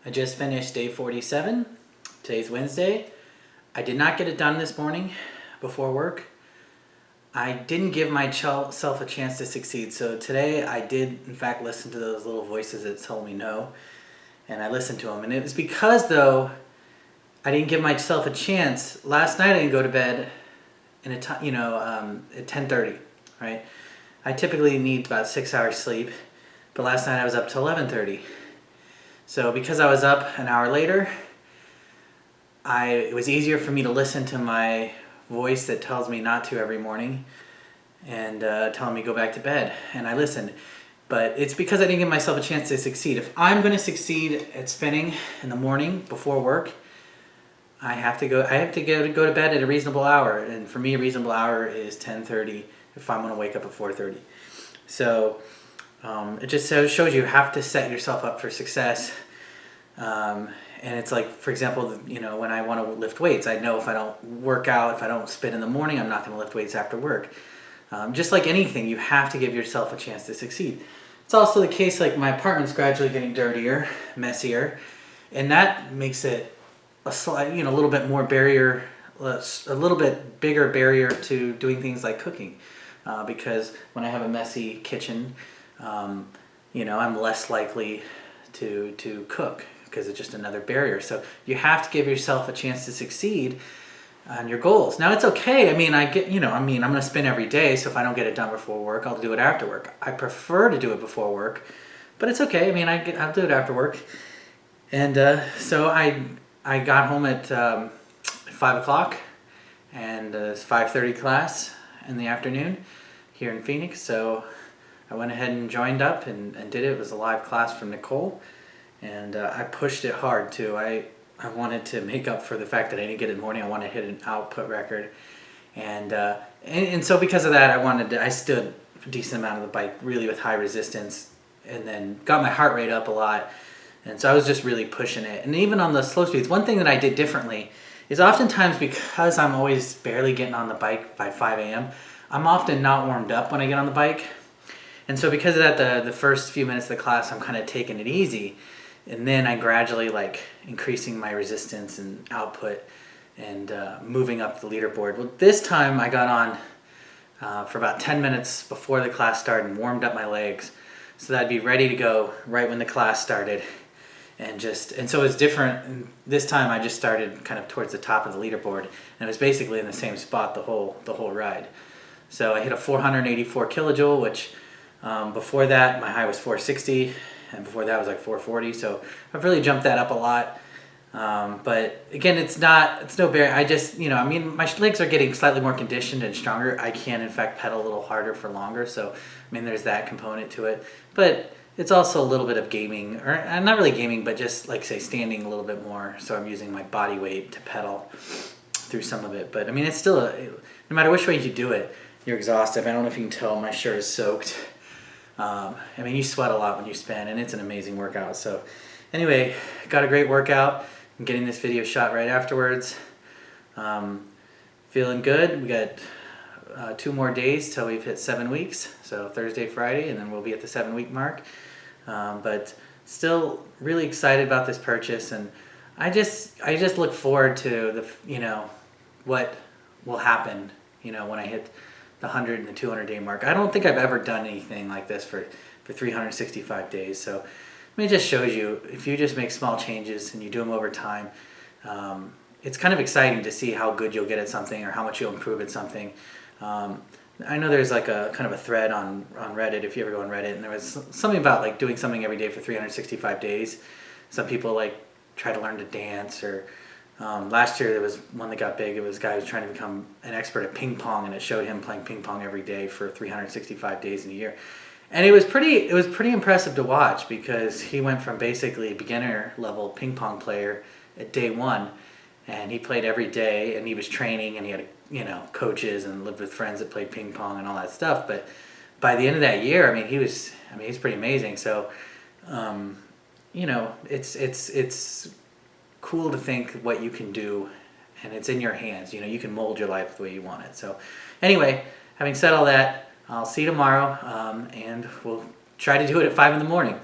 I just finished day 47. Today's Wednesday. I did not get it done this morning before work. I didn't give myself a chance to succeed. So today I did, in fact, listen to those little voices that told me no. And I listened to them. And it was because, though, I didn't give myself a chance. Last night I didn't go to bed at 10:30, right? I typically need about 6 hours sleep. But last night I was up till 11:30. So because I was up an hour later, it was easier for me to listen to my voice that tells me not to every morning and telling me go back to bed. And I listened. But it's because I didn't give myself a chance to succeed. If I'm going to succeed at spinning in the morning before work, I have to go to bed at a reasonable hour. And for me, a reasonable hour is 10:30 if I'm going to wake up at 4:30. So it just shows you have to set yourself up for success. And it's like, for example, when I want to lift weights, I know if I don't work out, if I don't spin in the morning, I'm not going to lift weights after work. Just like anything, you have to give yourself a chance to succeed. It's also the case, like my apartment's gradually getting dirtier, messier, and that makes it a little bit more barrier, a little bit bigger barrier to doing things like cooking. Because when I have a messy kitchen, I'm less likely to cook because it's just another barrier. So you have to give yourself a chance to succeed on your goals. Now it's okay. I'm going to spin every day. So if I don't get it done before work, I'll do it after work. I prefer to do it before work, but it's okay. I'll do it after work. And so I got home at 5 o'clock and it's 5:30 class in the afternoon here in Phoenix. So I went ahead and joined up and did it. It was a live class from Nicole. And I pushed it hard too. I wanted to make up for the fact that I didn't get it in the morning. I wanted to hit an output record. And so because of that, I stood a decent amount of the bike really with high resistance and then got my heart rate up a lot. And so I was just really pushing it. And even on the slow speeds, one thing that I did differently is oftentimes because I'm always barely getting on the bike by 5 a.m., I'm often not warmed up when I get on the bike. And so because of that, the first few minutes of the class, I'm kind of taking it easy. And then I gradually increasing my resistance and output and moving up the leaderboard. Well, this time I got on for about 10 minutes before the class started and warmed up my legs so that I'd be ready to go right when the class started. And so it was different. And this time I just started kind of towards the top of the leaderboard and it was basically in the same spot the whole ride. So I hit a 484 kilojoule, which before that my high was 460. And before that was like 440, so I've really jumped that up a lot. But again, it's no barrier. My legs are getting slightly more conditioned and stronger. I can, in fact, pedal a little harder for longer. So, there's that component to it. But it's also a little bit of gaming, or not really gaming, but just standing a little bit more. So I'm using my body weight to pedal through some of it. But it's still, no matter which way you do it, you're exhausted. I don't know if you can tell, my shirt is soaked. You sweat a lot when you spin, and it's an amazing workout. So anyway, got a great workout. I'm getting this video shot right afterwards. Feeling good. We got 2 more days till we've hit 7 weeks. So Thursday, Friday, and then we'll be at the 7-week mark. But still really excited about this purchase, and I just look forward to what will happen, when I hit the 100 and the 200 day mark. I don't think I've ever done anything like this for 365 days. So it just shows you, if you just make small changes and you do them over time, it's kind of exciting to see how good you'll get at something or how much you'll improve at something. I know there's a kind of a thread on Reddit, if you ever go on Reddit, and there was something about doing something every day for 365 days. Some people try to learn to dance, or last year there was one that got big. It was a guy who was trying to become an expert at ping pong, and it showed him playing ping pong every day for 365 days in a year. And it was pretty impressive to watch, because he went from basically beginner level ping pong player at day 1, and he played every day, and he was training, and he had coaches and lived with friends that played ping pong and all that stuff. But by the end of that year, he's pretty amazing. So it's cool to think what you can do, and it's in your hands. You can mold your life the way you want it. So anyway, having said all that, I'll see you tomorrow, and we'll try to do it at 5 in the morning.